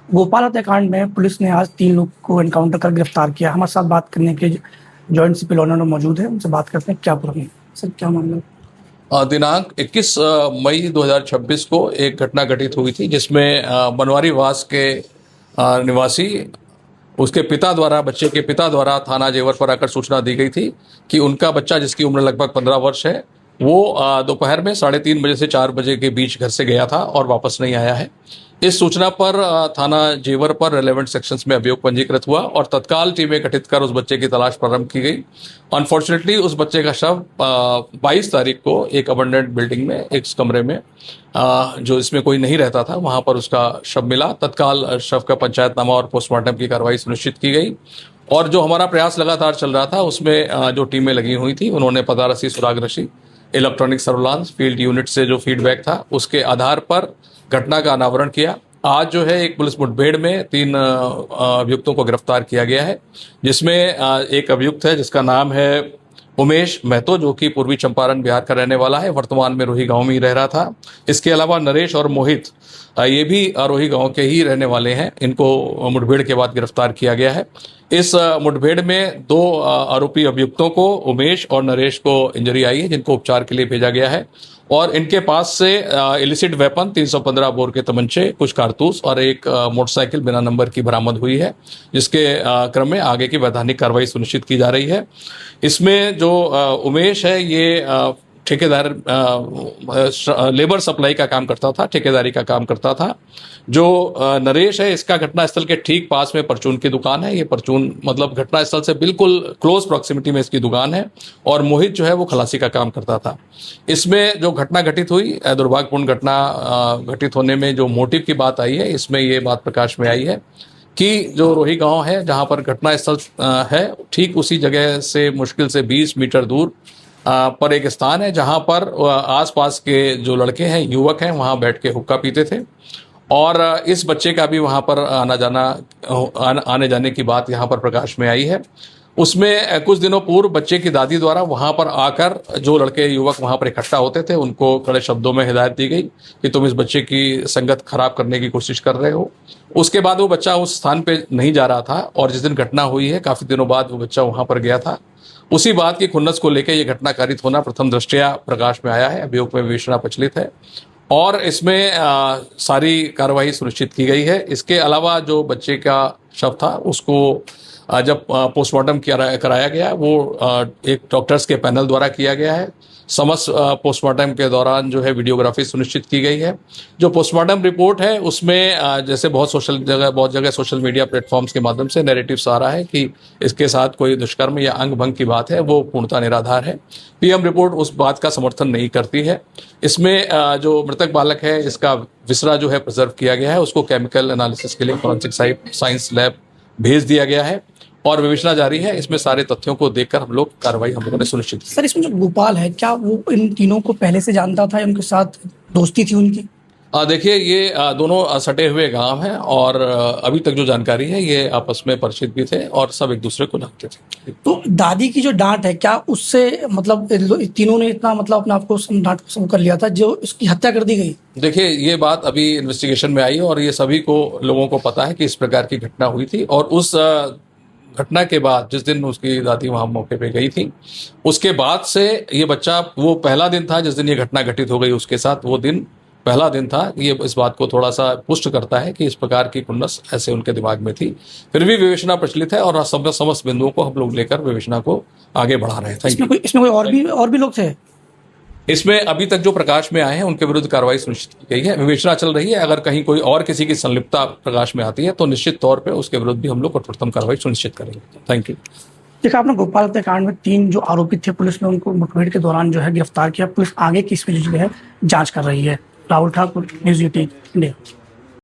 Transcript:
गोपाल हत्याकांड में पुलिस ने आज 3 लोग को एनकाउंटर कर गिरफ्तार किया। हमारे साथ बात करने के joint CP law and order मौजूद है, उनसे बात करते हैं। क्या पूरा सर, क्या मामला? दिनांक 21 मई 2026 को एक घटना घटित हुई थी जिसमें बनवारी वास के निवासी उसके पिता द्वारा, बच्चे के पिता द्वारा थाना जेवर पर आकर सूचना दी गई थी कि उनका बच्चा, जिसकी उम्र लगभग 15 वर्ष है, वो दोपहर में 3:30 बजे से 4 बजे के बीच घर से गया था और वापस नहीं आया है। इस सूचना पर थाना जेवर पर रेलेवेंट सेक्शंस में अभियोग पंजीकृत हुआ और तत्काल टीमें गठित कर उस बच्चे की तलाश प्रारंभ की गई। अनफॉर्चुनेटली उस बच्चे का शव 22 तारीख को एक अबंडेंट बिल्डिंग में, एक कमरे में, जो इसमें कोई नहीं रहता था, वहां पर उसका शव मिला। तत्काल शव का पंचायतनामा और पोस्टमार्टम की कार्रवाई सुनिश्चित की गई और जो हमारा प्रयास लगातार चल रहा था उसमें जो टीमें लगी हुई थी उन्होंने पतारसी, सुरागरसी, इलेक्ट्रॉनिक सर्विलांस, फील्ड यूनिट से जो फीडबैक था उसके आधार पर घटना का अनावरण किया। आज जो है एक पुलिस मुठभेड़ में 3 अभियुक्तों को गिरफ्तार किया गया है, जिसमें एक अभियुक्त है जिसका नाम है उमेश महतो, जो कि पूर्वी चंपारण बिहार का रहने वाला है, वर्तमान में रोही गांव में ही रह रहा था। इसके अलावा नरेश और मोहित, ये भी रोही गांव के ही रहने वाले हैं। इनको मुठभेड़ के बाद गिरफ्तार किया गया है। इस मुठभेड़ में 2 आरोपी अभियुक्तों को, उमेश और नरेश को, इंजरी आई है, जिनको उपचार के लिए भेजा गया है और इनके पास से इलिसिट वेपन 315 बोर के तमंचे, कुछ कारतूस और एक मोटरसाइकिल बिना नंबर की बरामद हुई है, जिसके क्रम में आगे की वैधानिक कार्रवाई सुनिश्चित की जा रही है। इसमें जो उमेश है ये ठेकेदार, लेबर सप्लाई का काम करता था, ठेकेदारी का काम करता था। जो नरेश है, इसका घटनास्थल के ठीक पास में परचून की दुकान है। ये परचून मतलब घटनास्थल से बिल्कुल क्लोज प्रॉक्सिमिटी में इसकी दुकान है। और मोहित जो है वो खलासी का काम करता था। इसमें जो घटना घटित हुई, दुर्भाग्यपूर्ण घटना घटित होने में जो मोटिव की बात आई है, इसमें ये बात प्रकाश में आई है कि जो रोही गांव है जहां पर घटनास्थल है, ठीक उसी जगह से मुश्किल से 20 मीटर दूर पर एक स्थान है जहां पर आसपास के जो लड़के हैं, युवक हैं, वहां बैठ के हुक्का पीते थे और इस बच्चे का भी वहां पर आने जाने की बात यहां पर प्रकाश में आई है। उसमें कुछ दिनों पूर्व बच्चे की दादी द्वारा वहां पर आकर जो लड़के युवक वहां पर इकट्ठा होते थे उनको कड़े शब्दों में हिदायत दी गई कि तुम इस बच्चे की संगत खराब करने की कोशिश कर रहे हो। उसके बाद वो बच्चा उस स्थान पे नहीं जा रहा था और जिस दिन घटना हुई है काफी दिनों बाद वो बच्चा वहां पर गया था। उसी बात की खुन्नस को लेकर यह घटना कारित होना प्रथम दृष्टया प्रकाश में आया है। अभियोग में विवेचना प्रचलित है और इसमें सारी कार्रवाई सुनिश्चित की गई है। इसके अलावा जो बच्चे का शव था उसको जब पोस्टमार्टम कराया गया, वो एक डॉक्टर्स के पैनल द्वारा किया गया है। समस्त पोस्टमार्टम के दौरान जो है वीडियोग्राफी सुनिश्चित की गई है। जो पोस्टमार्टम रिपोर्ट है उसमें जैसे बहुत जगह सोशल मीडिया प्लेटफॉर्म्स के माध्यम से नैरेटिव्स आ रहा है कि इसके साथ कोई दुष्कर्म या अंग भंग की बात है, वो पूर्णतः निराधार है। पीएम रिपोर्ट उस बात का समर्थन नहीं करती है। इसमें जो मृतक बालक है इसका विसरा जो है प्रिजर्व किया गया है, उसको केमिकल एनालिसिस के लिए फॉरेंसिक साइंस लैब भेज दिया गया है और विवेचना जारी है। इसमें सारे तथ्यों को देखकर हम लोगों ने सुनिश्चित की। सर, इसमें जो गोपाल है, क्या वो इन तीनों को पहले से जानता था या उनके साथ दोस्ती थी उनकी? देखिए, ये दोनों सटे हुए गांव हैं और अभी तक जो जानकारी है ये आपस में परिचित भी थे और सब एक दूसरे को जानते थे। तो दादी की जो डांट है, क्या उससे मतलब तीनों ने इतना मतलब अपने आप को डांट को कर लिया था जो इसकी हत्या कर दी गई? देखिए, ये बात अभी इन्वेस्टिगेशन में आई और ये सभी को लोगों को पता है कि इस प्रकार की घटना हुई थी और उस घटना के बाद जिस दिन उसकी दादी वहां मौके पे गई थी, उसके बाद से ये बच्चा, वो पहला दिन था जिस दिन ये घटना घटित हो गई उसके साथ, वो दिन पहला दिन था। ये इस बात को थोड़ा सा पुष्ट करता है कि इस प्रकार की खुन्नस ऐसे उनके दिमाग में थी। फिर भी विवेचना प्रचलित है और समस्त बिंदुओं को हम लोग लेकर विवेचना को आगे बढ़ा रहे थे। इसमें कोई और भी लोग थे? इसमें अभी तक जो प्रकाश में आए हैं उनके विरुद्ध कार्रवाई सुनिश्चित की गई है। विवेचना चल रही है। अगर कहीं कोई और किसी की संलिप्तता प्रकाश में आती है तो निश्चित तौर पे उसके विरुद्ध भी हम लोग कठोरतम कार्रवाई सुनिश्चित करेंगे। Thank you. देखा आपने, गोपाल हत्याकांड में 3 जो आरोपी थे, पुलिस ने उनको मुठभेड़ के दौरान जो है गिरफ्तार किया। पुलिस आगे की इसमें जो है जांच कर रही है। Rahul Thakur, news 18 India.